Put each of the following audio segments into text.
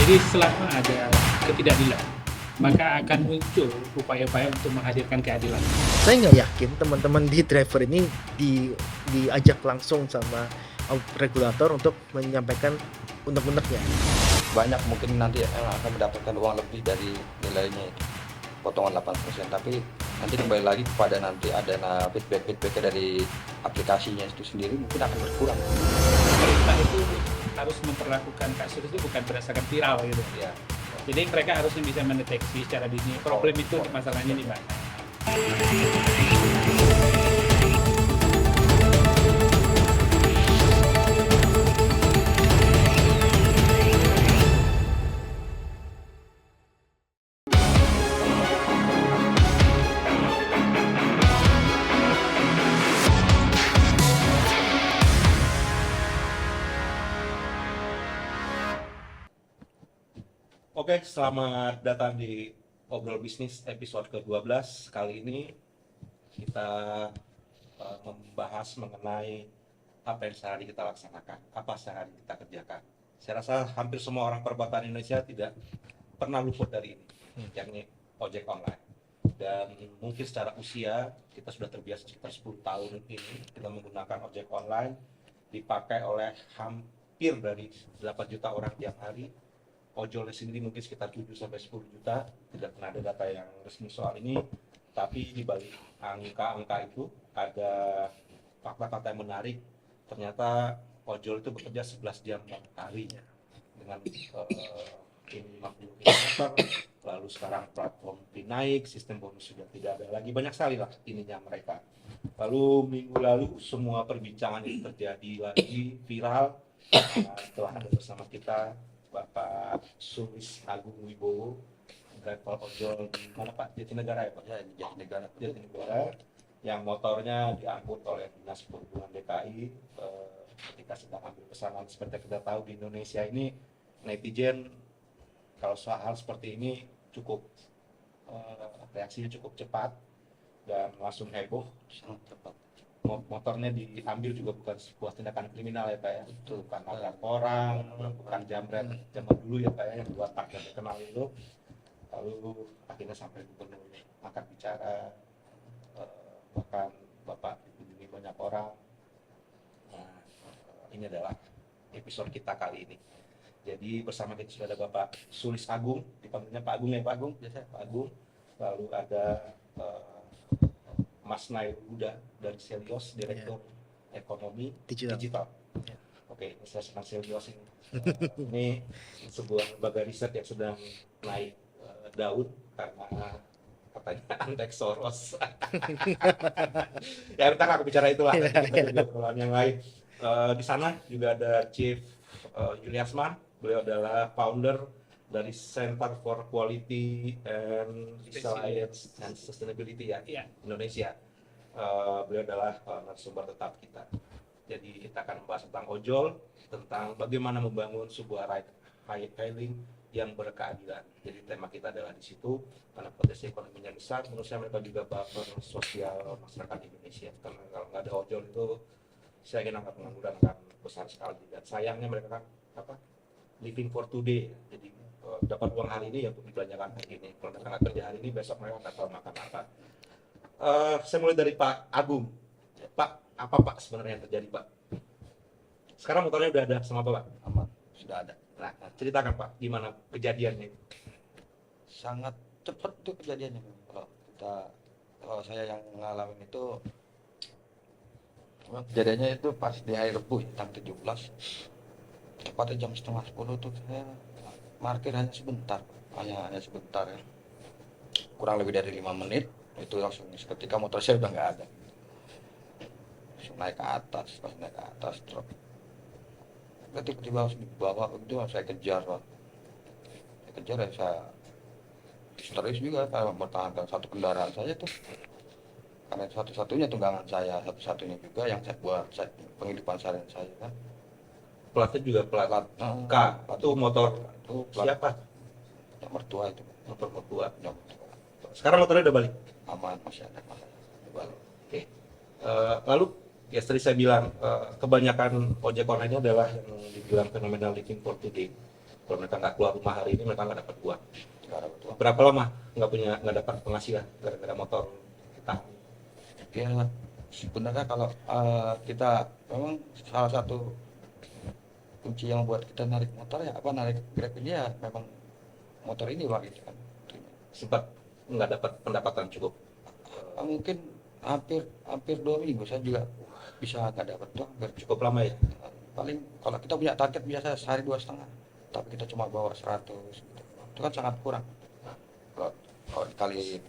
Jadi selama ada ketidakadilan, maka akan muncul upaya-upaya untuk menghadirkan keadilan. Saya nggak yakin teman-teman di driver ini diajak langsung sama regulator untuk menyampaikan unek-uneknya. Banyak mungkin nanti yang akan mendapatkan uang lebih dari nilainya itu, potongan 8%, tapi nanti kembali lagi kepada nanti ada feedback dari aplikasinya itu sendiri mungkin akan berkurang. Pemerintah itu harus memperlakukan kasus itu bukan berdasarkan viral gitu ya. Jadi mereka harusnya bisa mendeteksi secara dini problem itu masalahnya di mana. Oke, selamat datang di Obrol Bisnis episode ke-12. Kali ini kita membahas mengenai apa yang sehari kita laksanakan, apa sehari kita kerjakan. Saya rasa hampir semua orang perkotaan Indonesia tidak pernah luput dari ini, yakni ojek online. Dan mungkin secara usia kita sudah terbiasa sekitar 10 tahun ini kita menggunakan ojek online, dipakai oleh hampir dari 8 juta orang tiap hari. Ojolnya sendiri mungkin sekitar 7 sampai 10 juta, tidak pernah ada data yang resmi soal ini, tapi di balik angka-angka itu ada fakta-fakta yang menarik. Ternyata ojol itu bekerja 11 jam hari dengan ini 50 km, lalu sekarang platform fee naik, sistem bonus sudah tidak ada lagi, banyak sekali lah ininya mereka. Lalu minggu lalu semua perbincangan itu terjadi lagi viral setelah ada bersama kita Bapak Sulis Agung Wibowo, driver ojol di mana Pak? Jatinegara ya Pak? Ya, di Jatinegara. Jatinegara, yang motornya diangkut oleh Dinas Perhubungan DKI ketika sedang ambil pesanan. Seperti kita tahu di Indonesia ini netizen kalau soal hal seperti ini cukup reaksinya cukup cepat dan langsung heboh. Sangat tepat. Motornya diambil juga bukan sebuah tindakan kriminal ya Pak ya, itu bukan nabrak orang, bukan jambret zaman dulu ya Pak ya, yang dua tak yang terkenal itu. Lalu akhirnya sampai gubernur angkat bicara, bahkan Bapak dikunjungi banyak orang. Nah, ini adalah episode kita kali ini. Jadi bersama kita sudah ada Bapak Sulis Agung, dipanggilnya Pak Agung ya Pak Agung, biasa Pak Agung. Lalu ada Mas Nail Huda dari Selios, Direktur Ekonomi Digital. Oke, saya senang Selios ini. Ini sebuah lembaga riset yang sedang naik daun karena katanya antek Soros. Ya kita nggak bicara itulah. Yang lain di sana juga ada Chief Juliasman. Beliau adalah founder dari Center for Quality and Science and Sustainability ya, Indonesia. Beliau adalah narasumber tetap kita. Jadi kita akan membahas tentang ojol, tentang bagaimana membangun sebuah ride-hailing yang berkeadilan. Jadi tema kita adalah di situ, karena potensi ekonominya besar. Menurut saya mereka juga buffer sosial masyarakat Indonesia. Karena kalau nggak ada ojol itu, saya kira angka pengangguran akan besar sekali. Dan sayangnya mereka kan living for today. Jadi dapat uang hari ini ya untuk dibelanjakan hari ini. Kalau mereka nggak kerja hari ini, besok mereka nggak tahu makan apa. Saya mulai dari Pak Agung. Pak, apa Pak sebenarnya yang terjadi Pak? Sekarang motornya udah ada sama Bapak? Aman, sudah ada. Nah, ceritakan Pak, gimana kejadiannya? Sangat cepat tuh kejadiannya. Kalau saya yang ngalamin itu, kejadiannya itu pas di hari Rebu tanggal 17, tepatnya jam setengah 10 tuh saya parkir hanya sebentar ya, kurang lebih dari 5 menit itu langsung seketika motor saya udah nggak ada, langsung naik ke atas truk. Tiba-tiba harus dibawa itu, saya kejar ya, saya histeris juga, saya mempertahankan satu kendaraan saja tuh, karena satu-satunya tunggangan saya, satu-satunya juga yang saya buat penghidupan seharian saya kan. Platnya juga plat K, itu motor itu plat siapa? yang mertua itu. Motor mertua. Sekarang motornya udah balik? Aman, masih ada balik. Oke. Lalu ya tadi saya bilang kebanyakan ojek online ini adalah yang dibilang fenomena living for today. Kalau mereka nggak keluar rumah hari ini, mereka nggak dapat uang. Nggak dapat uang. Berapa lama nggak dapat penghasilan gara-gara motor kita? Ya sebenarnya kalau kita memang salah satu kunci yang buat kita narik motor ya apa narik Grab ini ya memang motor ini Pak gitu kan. Sempat nggak dapat pendapatan cukup. Mungkin hampir 2 minggu saya juga bisa nggak dapat tuh hampir Cukup lama ya. paling kalau kita punya target biasa sehari 2,5 tapi kita cuma bawa 100 gitu. Itu kan sangat kurang kalau dikali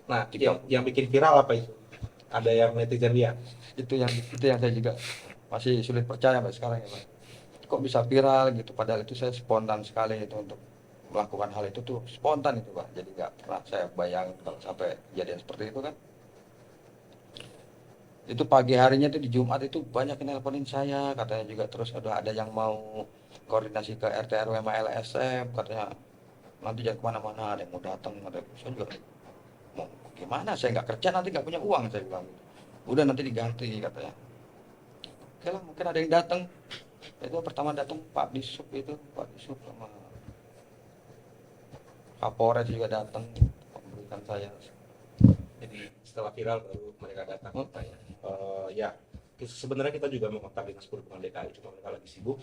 Nah, Tiga. yang bikin viral apa itu? Ada yang netizen lihat. itu yang saya juga masih sulit percaya sampai sekarang ya Pak. Kok bisa viral gitu padahal itu saya spontan sekali itu untuk melakukan hal itu tuh spontan itu Pak. Jadi nggak pernah saya bayangin kalau sampai kejadian seperti itu kan. Itu pagi harinya itu di Jumat itu banyak yang nelponin saya katanya juga terus ada yang mau koordinasi ke RT RW sama LSM katanya nanti jangan kemana-mana ada yang mau datang katanya. Saya juga mau gimana saya nggak kerja nanti nggak punya uang saya bilang gitu. Udah nanti diganti katanya. Oke lah mungkin ada yang datang. Itu pertama datang Pak Disub sama Kapolres juga datang memberikan saya. Jadi setelah viral baru mereka datang. Oh. Tanya. Ya, sebenarnya kita juga mengontak Dinas Perhubungan DKI, cuma mereka lagi sibuk.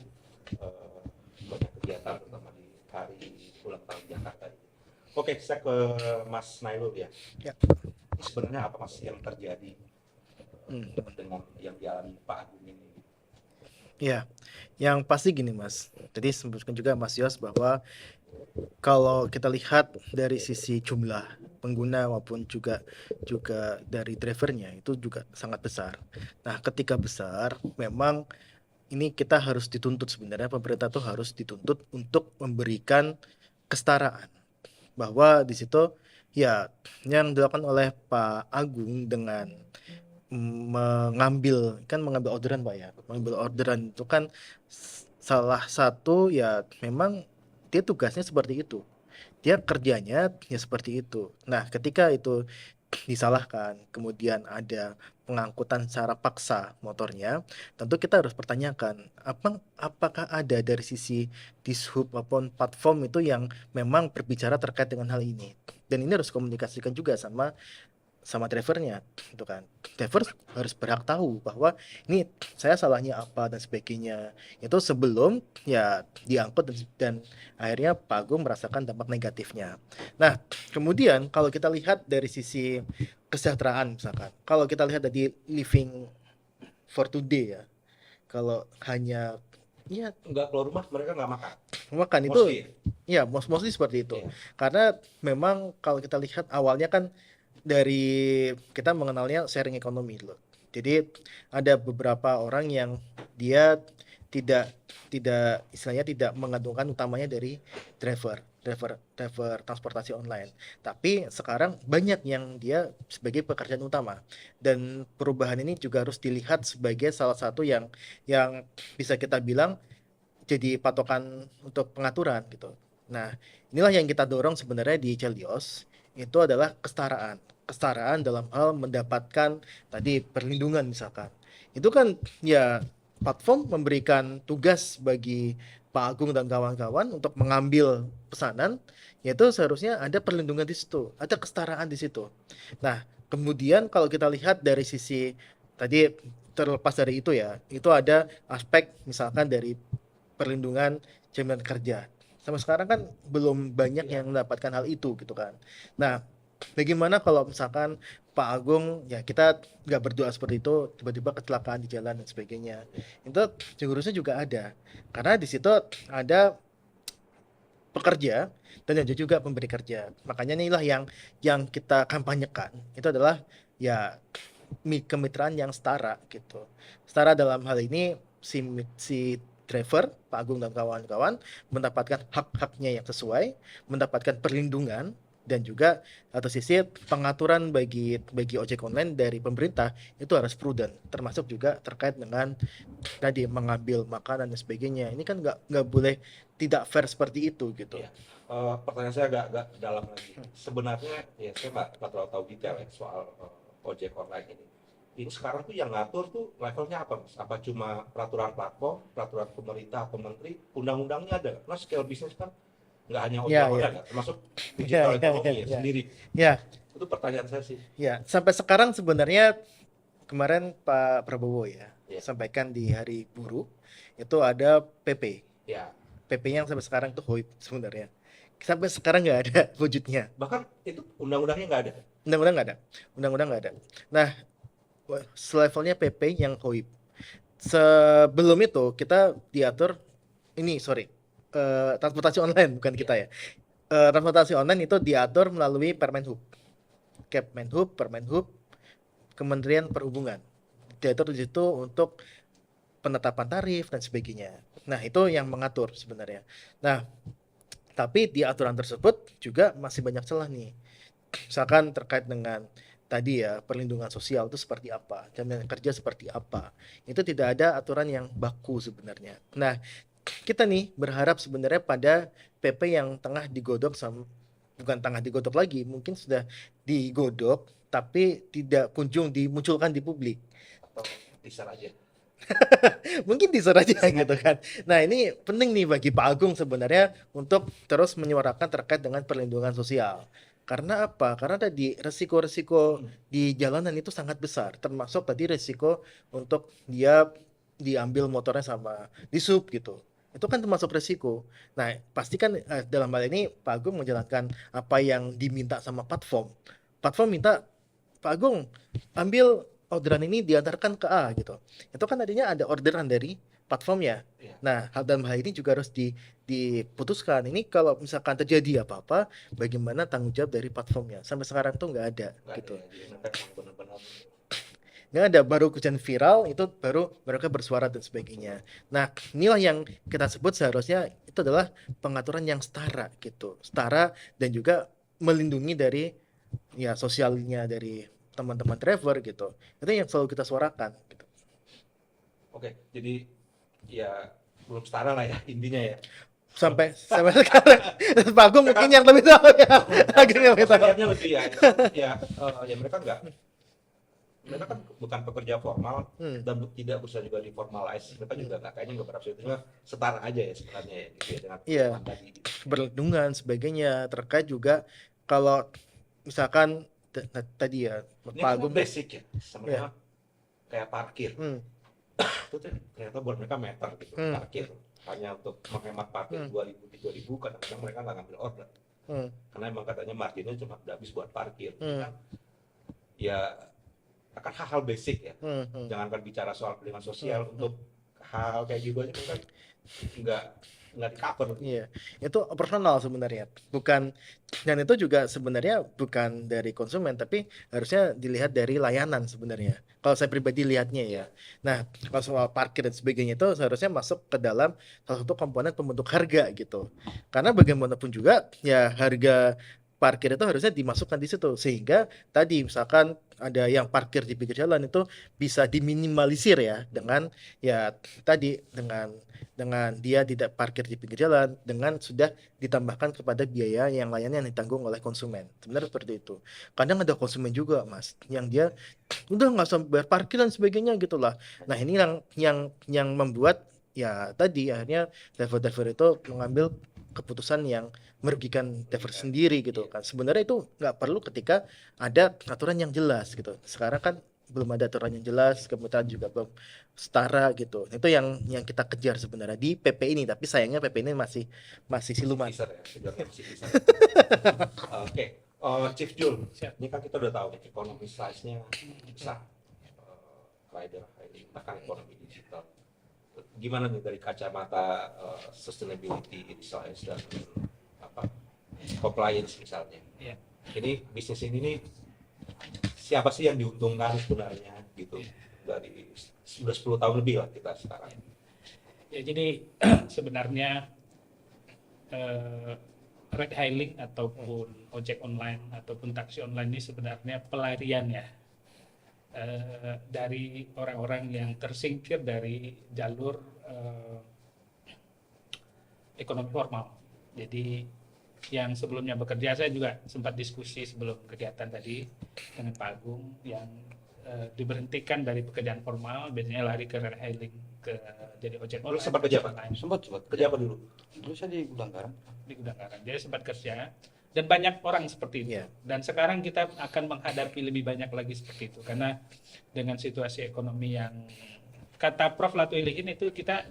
Banyak kegiatan terutama di hari ulang tahun Jakarta ini. Oke, saya ke Mas Nailul ya. Ya. Sebenarnya apa Mas yang terjadi dengan yang dialami Pak Agung ini? Ya, yang pasti gini Mas. Tadi sebutkan juga Mas Yos bahwa kalau kita lihat dari sisi jumlah pengguna maupun juga dari drivernya itu juga sangat besar. Nah, ketika besar, memang ini kita harus dituntut sebenarnya pemerintah tuh harus dituntut untuk memberikan kesetaraan. Bahwa di situ ya yang dilakukan oleh Pak Agung dengan mengambil orderan Pak ya. Mengambil orderan itu kan salah satu ya memang dia tugasnya seperti itu. Dia kerjanya ya seperti itu. Nah, ketika itu disalahkan, kemudian ada pengangkutan secara paksa motornya, tentu kita harus pertanyakan apakah ada dari sisi Dishub maupun platform itu yang memang berbicara terkait dengan hal ini. Dan ini harus komunikasikan juga sama drivernya gitu kan. Driver harus berhak tahu bahwa ini saya salahnya apa dan sebagainya. Itu sebelum ya diangkut dan akhirnya Pak Agung merasakan dampak negatifnya. Nah, kemudian kalau kita lihat dari sisi kesejahteraan misalkan. Kalau kita lihat dari living for today ya. Kalau hanya ya Nggak keluar rumah, mereka nggak makan itu Mostly. ya mostly seperti itu. Iya. Karena memang kalau kita lihat awalnya kan dari kita mengenalnya sharing ekonomi loh. Jadi ada beberapa orang yang dia tidak istilahnya tidak menggantungkan utamanya dari driver transportasi online. Tapi sekarang banyak yang dia sebagai pekerjaan utama. Dan perubahan ini juga harus dilihat sebagai salah satu yang bisa kita bilang jadi patokan untuk pengaturan gitu. Nah, inilah yang kita dorong sebenarnya di Celios, itu adalah kesetaraan dalam hal mendapatkan tadi perlindungan misalkan. Itu kan ya platform memberikan tugas bagi Pak Agung dan kawan-kawan untuk mengambil pesanan, yaitu seharusnya ada perlindungan di situ, ada kesetaraan di situ. Nah, kemudian kalau kita lihat dari sisi tadi terlepas dari itu ya, itu ada aspek misalkan dari perlindungan jaminan kerja. Sampai sekarang kan belum banyak yang mendapatkan hal itu gitu kan. Nah, bagaimana kalau misalkan Pak Agung ya kita nggak berdoa seperti itu tiba-tiba kecelakaan di jalan dan sebagainya, itu jurusnya juga ada karena di situ ada pekerja dan ada juga pemberi kerja. Makanya inilah yang kita kampanyekan itu adalah ya kemitraan yang setara gitu. Setara dalam hal ini si driver Pak Agung dan kawan-kawan mendapatkan hak-haknya yang sesuai, mendapatkan perlindungan dan juga atau sisi pengaturan bagi ojek online dari pemerintah itu harus prudent, termasuk juga terkait dengan tadi mengambil makanan dan sebagainya. Ini kan nggak boleh tidak fair seperti itu gitu. Iya. Pertanyaan saya agak dalam lagi. Sebenarnya ya saya nggak terlalu tahu detail ya soal ojek online ini. ini sekarang tuh yang ngatur tuh levelnya apa, Mas? Apa cuma peraturan platform, peraturan pemerintah atau menteri, undang-undangnya ada? Nah, scale bisnis kan nggak hanya ojek Ya, online, ya. termasuk Ya, digital ya, ekonomi ya, ya ya. sendiri. Ya, Itu pertanyaan saya sih. ya. Sampai sekarang sebenarnya kemarin Pak Prabowo ya Ya, sampaikan di Hari Buruh itu ada PP. ya. PP-nya yang sampai sekarang tuh HOIP sebenarnya. Sampai sekarang nggak ada wujudnya. Bahkan itu undang-undangnya nggak ada. Undang-undang nggak ada. Undang-undang nggak ada. Nah, selevelnya PP yang HOIP. Sebelum itu kita diatur transportasi online bukan kita ya. Transportasi online itu diatur melalui Permenhub, Permenhub, Kementerian Perhubungan. Diatur di situ untuk penetapan tarif dan sebagainya. Nah, itu yang mengatur sebenarnya. Nah, tapi di aturan tersebut juga masih banyak celah nih. Misalkan terkait dengan tadi ya, perlindungan sosial itu seperti apa, jaminan kerja seperti apa. Itu tidak ada aturan yang baku sebenarnya. Nah, kita nih berharap sebenarnya pada PP yang tengah digodok bukan tengah digodok lagi, mungkin sudah digodok tapi tidak kunjung dimunculkan di publik. Atau teaser aja. Mungkin teaser aja gitu kan. Nah, ini penting nih bagi Pak Agung sebenarnya untuk terus menyuarakan terkait dengan perlindungan sosial. Karena apa? Karena tadi resiko-resiko di jalanan itu sangat besar, termasuk tadi resiko untuk dia diambil motornya sama disub gitu. Itu kan termasuk resiko. Nah, pastikan dalam hal ini Pak Agung menjalankan apa yang diminta sama platform. Platform minta, Pak Agung ambil orderan ini diantarkan ke A gitu. Itu kan artinya ada orderan dari platformnya. Iya. Nah, dalam hal ini juga harus diputuskan. Ini kalau misalkan terjadi apa-apa, bagaimana tanggung jawab dari platformnya? Sampai sekarang tuh nggak ada Nggak gitu. ada ya. Jadi mereka memang benar-benar Nggak ada, baru kejadian viral itu baru mereka bersuara dan sebagainya. Nah, inilah yang kita sebut seharusnya itu adalah pengaturan yang setara gitu. Setara dan juga melindungi dari ya sosialnya dari teman-teman driver gitu. Itu yang selalu kita suarakan gitu. oke. Jadi ya belum setara lah ya intinya ya. Sampai sekarang Pak Agung mungkin yang lebih tahu ya. Agung yang lebih tahu. Pekerjaannya lebih ya mereka kan bukan pekerja formal dan tidak berusaha juga di formalize. Mereka juga kayaknya nggak berapa itu setara aja ya sebenarnya ya, gitu ya dengan Iya. teman tadi. Perlindungan sebagainya terkait juga kalau misalkan tadi ya Ini Pak kan Agung basic ya sebenarnya kayak parkir. Hmm. Itu tuh ternyata buat mereka meter gitu parkir hanya untuk menghemat parkir 2.000 3.000 kadang-kadang mereka nggak ngambil order karena emang katanya marginnya cuma udah habis buat parkir. Kan ya akan hal-hal basic ya. Jangankan bicara soal perlindungan sosial untuk hal kayak gitu aja kan nggak di cover. Iya, itu operasional sebenarnya, bukan, dan itu juga sebenarnya bukan dari konsumen, tapi harusnya dilihat dari layanan sebenarnya. Kalau saya pribadi lihatnya ya. Nah, kalau soal parkir dan sebagainya itu seharusnya masuk ke dalam salah satu komponen pembentuk harga gitu. Karena bagaimanapun juga ya harga parkir itu harusnya dimasukkan di situ sehingga tadi misalkan ada yang parkir di pinggir jalan itu bisa diminimalisir ya dengan ya tadi dengan dia tidak parkir di pinggir jalan dengan sudah ditambahkan kepada biaya yang lainnya yang ditanggung oleh konsumen. Sebenarnya seperti itu. Kadang ada konsumen juga Mas yang dia udah nggak usah bayar parkir dan sebagainya gitulah. Nah, ini yang membuat ya tadi akhirnya driver-driver itu mengambil keputusan yang merugikan driver sendiri gitu kan. Sebenarnya itu nggak perlu ketika ada aturan yang jelas gitu. Sekarang kan belum ada aturan yang jelas, kemudian juga belum setara gitu. Itu yang kita kejar sebenarnya di PP ini, tapi sayangnya PP ini masih siluman. Teaser ya, sebenarnya masih teaser. Oke. Chief Jul, ini kan kita udah tahu ekonomi size-nya besar. Rider ini bahkan ekonomi digital. Gimana nih dari kacamata sustainability, size dan compliance misalnya? Iya. Ini bisnis ini nih siapa sih yang diuntungkan sebenarnya gitu dari sudah 10 tahun lebih lah kita sekarang. Ya, jadi sebenarnya ride hailing ataupun ojek online ataupun taksi online ini sebenarnya pelarian ya dari orang-orang yang tersingkir dari jalur ekonomi formal. Jadi yang sebelumnya bekerja, saya juga sempat diskusi sebelum kegiatan tadi dengan Pak Agung, yang diberhentikan dari pekerjaan formal, biasanya lari ke ride hailing, ke jadi ojek Dulu online. sempat kerja, Pak? online. Sempat Kerja apa dulu? dulu saya di gudang garam. Di gudang garam. Jadi sempat kerja dan banyak orang seperti itu. Iya. Dan sekarang kita akan menghadapi lebih banyak lagi seperti itu karena dengan situasi ekonomi yang kata Prof Latuhihin itu kita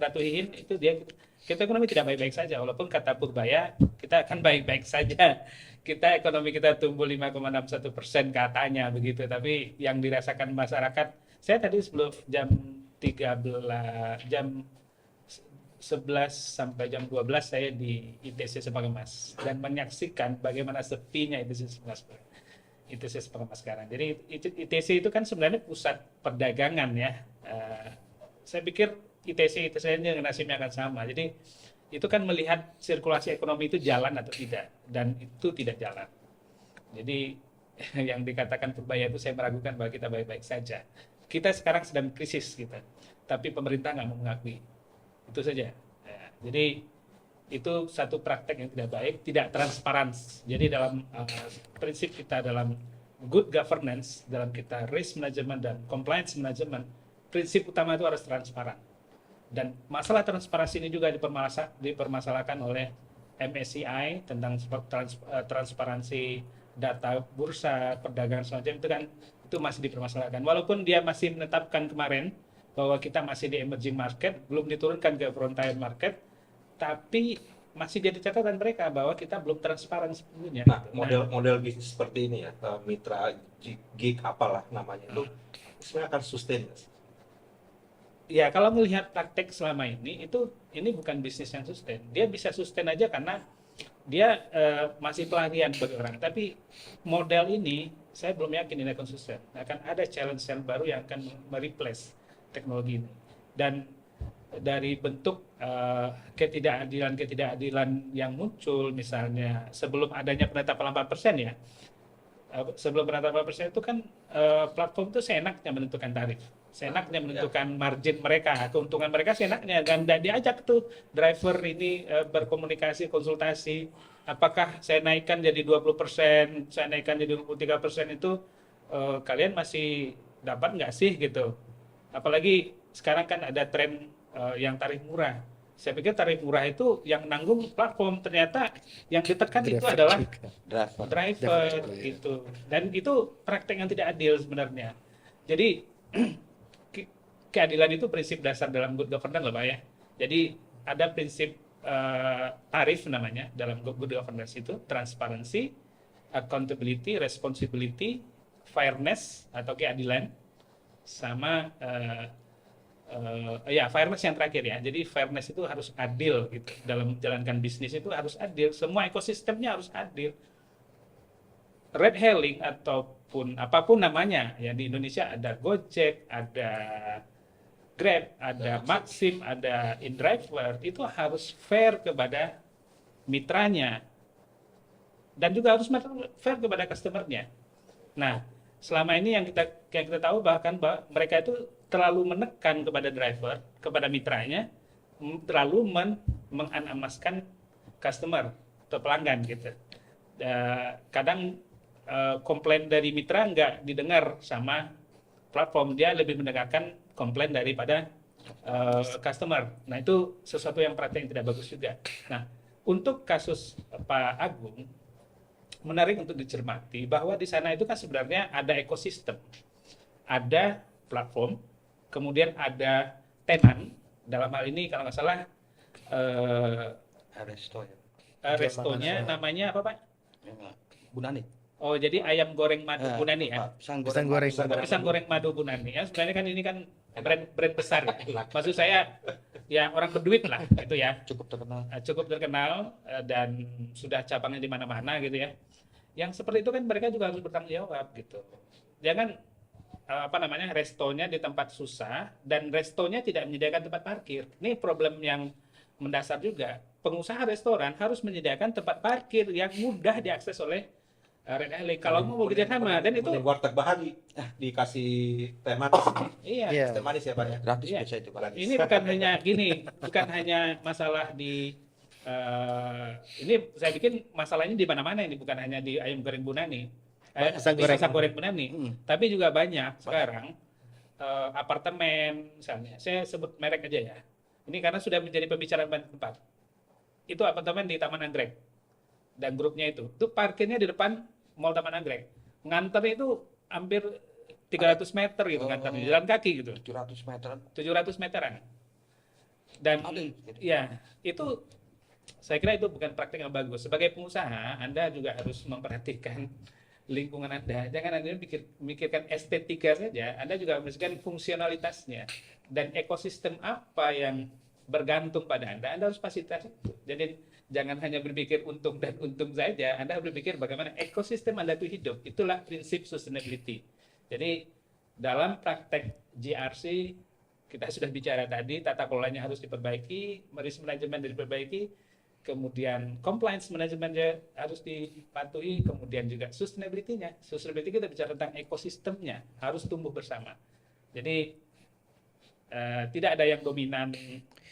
ekonomi tidak baik-baik saja walaupun kata Purbaya kita akan baik-baik saja. Ekonomi kita tumbuh 5,61% katanya begitu, tapi yang dirasakan masyarakat, saya tadi sebelum jam 11 sampai jam 12 saya di ITC Sepakemas dan menyaksikan bagaimana sepinya ITC Sepakemas sekarang. Jadi ITC itu kan sebenarnya pusat perdagangan ya. Saya pikir ITC dengan nasibnya akan sama. Jadi itu kan melihat sirkulasi ekonomi itu jalan atau tidak, dan itu tidak jalan. Jadi yang dikatakan Purbaya itu saya meragukan bahwa kita baik-baik saja. Kita sekarang sedang krisis kita, tapi pemerintah nggak mau mengakui. Itu saja. Ya, jadi itu satu praktek yang tidak baik, tidak transparan. Jadi dalam prinsip kita dalam good governance, dalam kita risk management dan compliance management, prinsip utama itu harus transparan. Dan masalah transparansi ini juga dipermasalahkan oleh MSCI tentang transparansi data bursa, perdagangan semacam itu kan, itu masih dipermasalahkan. Walaupun dia masih menetapkan kemarin bahwa kita masih di emerging market, belum diturunkan ke frontier market, tapi masih jadi catatan mereka bahwa kita belum transparan sebetulnya. Nah, model bisnis seperti ini ya, mitra gig apalah namanya itu sebenarnya akan sustain. Ya, kalau melihat praktek selama ini bukan bisnis yang sustain. Dia bisa sustain aja karena dia masih pelarian bagi orang. Tapi model ini saya belum yakin ini konsisten. Akan ada challenge baru yang akan mereplace teknologi ini. Dan dari bentuk ketidakadilan yang muncul, misalnya sebelum adanya penetapan 8% ya. Sebelum penetapan 8% itu kan platform itu seenaknya menentukan tarif. Seenaknya menentukan margin mereka, keuntungan mereka seenaknya, dan diajak tuh driver ini berkomunikasi, konsultasi, apakah saya naikkan jadi 20%, saya naikkan jadi 23% itu kalian masih dapat nggak sih gitu. Apalagi sekarang kan ada tren yang tarif murah. Saya pikir tarif murah itu yang nanggung platform, ternyata yang ditekan itu adalah driver gitu. Dan itu praktek yang tidak adil sebenarnya. Jadi keadilan itu prinsip dasar dalam good governance loh Pak ya. Jadi ada prinsip tarif namanya dalam good governance itu, transparansi, accountability, responsibility, fairness atau keadilan, sama fairness yang terakhir ya. Jadi fairness itu harus adil gitu. Dalam menjalankan bisnis itu harus adil, semua ekosistemnya harus adil. Ride hailing ataupun apapun namanya ya, di Indonesia ada Gojek, ada Grab, ada Maxim, ada InDriver, itu harus fair kepada mitranya dan juga harus fair kepada customernya. Nah, selama ini yang kita tahu bahkan mereka itu terlalu menekan kepada driver, kepada mitranya, terlalu mengenamaskan customer atau pelanggan gitu. Kadang komplain dari mitra nggak didengar sama platform, dia lebih mendengarkan komplain daripada customer. Nah, itu sesuatu yang praktek yang tidak bagus juga. Nah, untuk kasus Pak Agung, menarik untuk dicermati bahwa di sana itu kan sebenarnya ada ekosistem, ada platform, kemudian ada tenan. Dalam hal ini kalau nggak salah restonya namanya apa Pak? Bunani. Oh, jadi ayam goreng madu Bunani ya? Pisang goreng. Pisang goreng madu Bunani ya. Sebenarnya kan ini kan brand besar ya. Maksud saya ya orang berduit lah gitu ya. Cukup terkenal dan sudah cabangnya di mana-mana gitu ya. Yang seperti itu kan mereka juga harus bertanggung jawab gitu. Jangan restonya di tempat susah dan restonya tidak menyediakan tempat parkir. Ini problem yang mendasar juga. Pengusaha restoran harus menyediakan tempat parkir yang mudah diakses oleh ride hailing kalau mau bekerja sama, dan itu warteg bahagi dikasih teh manis. Iya. Teh manis ya Pak ya. Gratis Iya. biasa itu Pak. Ini bukan hanya masalah di ini saya bikin masalahnya di mana-mana, ini bukan hanya di ayam goreng Bunani. Pisang di goreng. pisang goreng benar nih. Mm. Tapi juga banyak sekarang apartemen misalnya. Saya sebut merek aja ya. Ini karena sudah menjadi pembicaraan banyak tempat. Itu apartemen di Taman Anggrek dan grupnya itu. Itu parkirnya di depan Mall Taman Anggrek. Nganter itu hampir 300 meter gitu nganternya, jalan kaki gitu. 700 meteran. 700 meteran. Dan Ada gitu. ya, itu saya kira itu bukan praktek yang bagus. Sebagai pengusaha, Anda juga harus memperhatikan lingkungan Anda. Jangan Anda mikirkan estetika saja, Anda juga memikirkan fungsionalitasnya dan ekosistem apa yang bergantung pada Anda. Anda harus fasilitas itu. Jadi jangan hanya berpikir untung dan untung saja, Anda harus berpikir bagaimana ekosistem Anda itu hidup. Itulah prinsip sustainability. Jadi dalam praktek GRC kita sudah bicara tadi, tata kelolanya harus diperbaiki, risk management diperbaiki, kemudian compliance manajemennya harus dipatuhi, kemudian juga sustainability-nya. Sustainability kita bicara tentang ekosistemnya, harus tumbuh bersama. Jadi tidak ada yang dominan,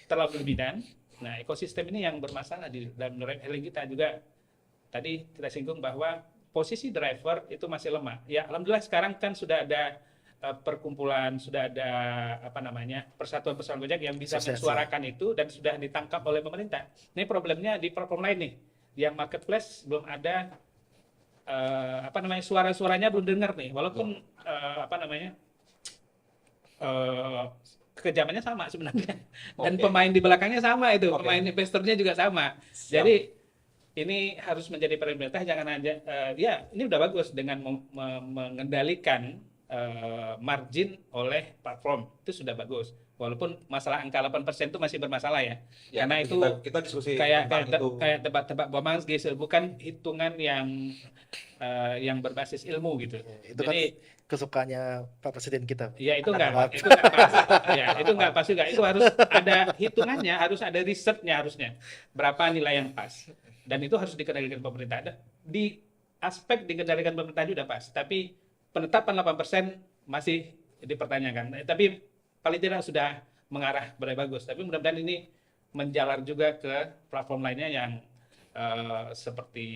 terlalu dominan. Nah, ekosistem ini yang bermasalah di dalam railing kita juga. Tadi kita singgung bahwa posisi driver itu masih lemah. Ya, alhamdulillah sekarang kan sudah ada perkumpulan, sudah ada persatuan-persatuan Gojek yang bisa Asosiasi. mensuarakan itu dan sudah ditangkap oleh pemerintah. Ini problemnya di platform lain nih, yang marketplace belum ada suara-suaranya belum dengar nih, walaupun kekejamannya sama sebenarnya dan Oke. pemain di belakangnya sama itu, Oke. pemain investornya juga sama. Jadi ini harus menjadi pemerintah, jangan aja ya ini udah bagus dengan mengendalikan margin oleh platform, itu sudah bagus. Walaupun masalah angka 8% itu masih bermasalah ya. Ya, Karena tapi itu kita diskusi kayak tentang itu. kayak tebak-tebak Bomangs gitu, bukan hitungan yang berbasis ilmu gitu. Itu kan Jadi kesukaannya Pak Presiden kita. ya itu Anak nggak pas. Ya, itu nggak pas juga. Itu harus ada hitungannya, harus ada risetnya harusnya. Berapa nilai yang pas. Dan itu harus dikendalikan pemerintah. Di aspek dikendalikan pemerintah itu udah pas. Tapi penetapan 8% masih dipertanyakan. Tapi paling tidak sudah mengarah pada bagus. Tapi mudah-mudahan ini menjalar juga ke platform lainnya yang seperti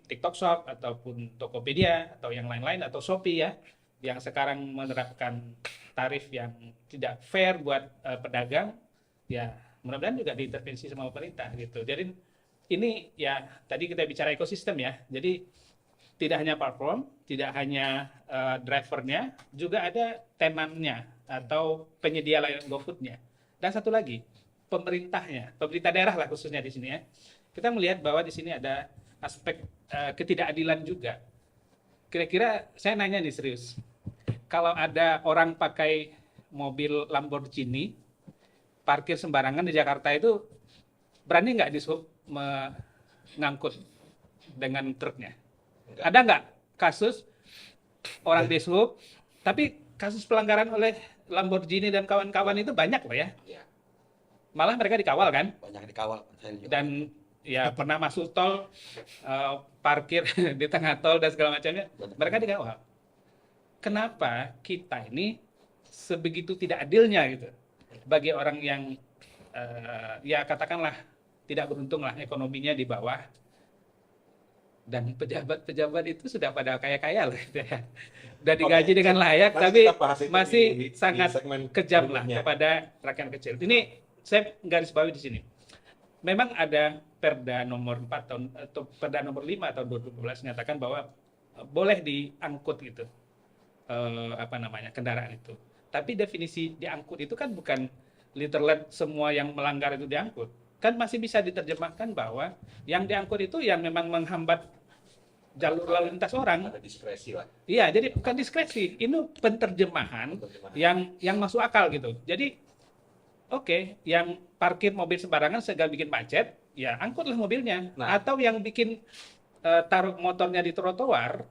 TikTok Shop ataupun Tokopedia atau yang lain-lain atau Shopee ya, yang sekarang menerapkan tarif yang tidak fair buat pedagang, ya mudah-mudahan juga diintervensi sama pemerintah gitu. Jadi ini ya tadi kita bicara ekosistem ya. Jadi tidak hanya platform, tidak hanya drivernya, juga ada tenannya atau penyedia layanan GoFood-nya. Dan satu lagi, pemerintahnya, pemerintah daerah lah khususnya di sini ya. Kita melihat bahwa di sini ada aspek ketidakadilan juga. Kira-kira saya nanya nih serius, kalau ada orang pakai mobil Lamborghini, parkir sembarangan di Jakarta itu, berani nggak dishub mengangkut dengan truknya? Ada nggak kasus orang dishub, tapi kasus pelanggaran oleh Lamborghini dan kawan-kawan itu banyak loh ya. Ya, Malah mereka dikawal kan? banyak dikawal. Saya juga. Dan ya pernah masuk tol, parkir di tengah tol dan segala macamnya, mereka dikawal. Kenapa kita ini sebegitu tidak adilnya gitu bagi orang yang ya katakanlah tidak beruntung lah ekonominya di bawah, dan pejabat-pejabat itu sudah pada kaya-kaya loh gitu ya. Udah digaji Oke, dengan layak, nanti tapi kita bahas itu masih di sangat segmen kejam lah berikutnya. kepada rakyat kecil. Ini saya garis bawahi di sini. Memang ada Perda nomor 4 tahun atau Perda nomor 5 tahun 2012 menyatakan bahwa boleh diangkut gitu kendaraan itu. Tapi definisi diangkut itu kan bukan literal semua yang melanggar itu diangkut. Kan masih bisa diterjemahkan bahwa yang diangkut itu yang memang menghambat jalur lalu lintas orang. Ada diskresi lah. Iya, jadi bukan diskresi, ini penterjemahan yang masuk akal gitu. Jadi oke, yang parkir mobil sembarangan sehingga bikin macet, ya angkutlah mobilnya. Nah. Atau yang bikin taruh motornya di trotoar,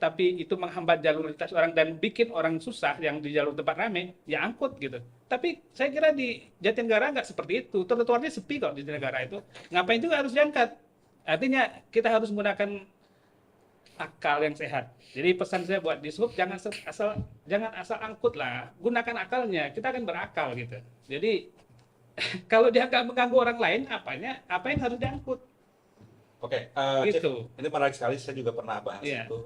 tapi itu menghambat jalur lintas orang dan bikin orang susah yang di jalur tempat rame, ya angkut gitu. Tapi saya kira di Jatinegara nggak seperti itu. Trotoarnya sepi kok di Jatinegara itu. Ngapain juga harus diangkat? Artinya kita harus menggunakan akal yang sehat. Jadi pesan saya buat dishub jangan asal angkut lah, gunakan akalnya. Kita akan berakal gitu. Jadi kalau dia nggak mengganggu orang lain, apa yang harus diangkut? Oke, Gitu. ini menarik sekali. Saya juga pernah bahas Iya. itu.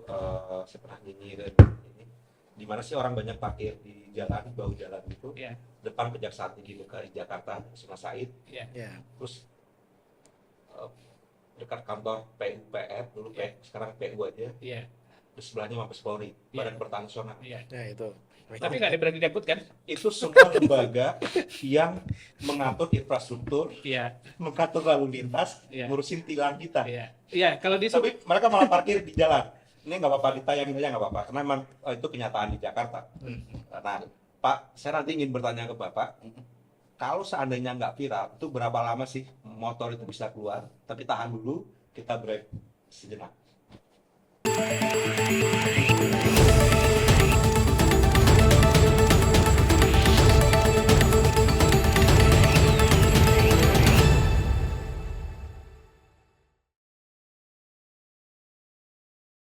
Saya pernah nyinyir ini. Di mana sih orang banyak parkir di jalan, di bahu jalan gitu, Iya, depan Kejaksaan Tinggi di Jakarta, Sunan Said, iya, Ya. terus eh, dekat kantor PUPR dulu, Iya. sekarang PU aja, iya, terus sebelahnya Mabes Polri, Iya. Badan Pertahanan Nasional. iya. Nah, itu. Tapi nggak berani dikut kan? Itu semua lembaga yang mengatur infrastruktur, Iya, mengatur lalu lintas, Iya. ngurusin tilang kita. iya. Iya, kalau di Tapi mereka malah parkir di jalan. Ini nggak apa-apa, ditayangin aja nggak apa-apa, karena memang itu kenyataan di Jakarta. Nah, Pak, saya nanti ingin bertanya ke Bapak, kalau seandainya nggak viral, itu berapa lama sih motor itu bisa keluar? Tapi tahan dulu, kita break sejenak.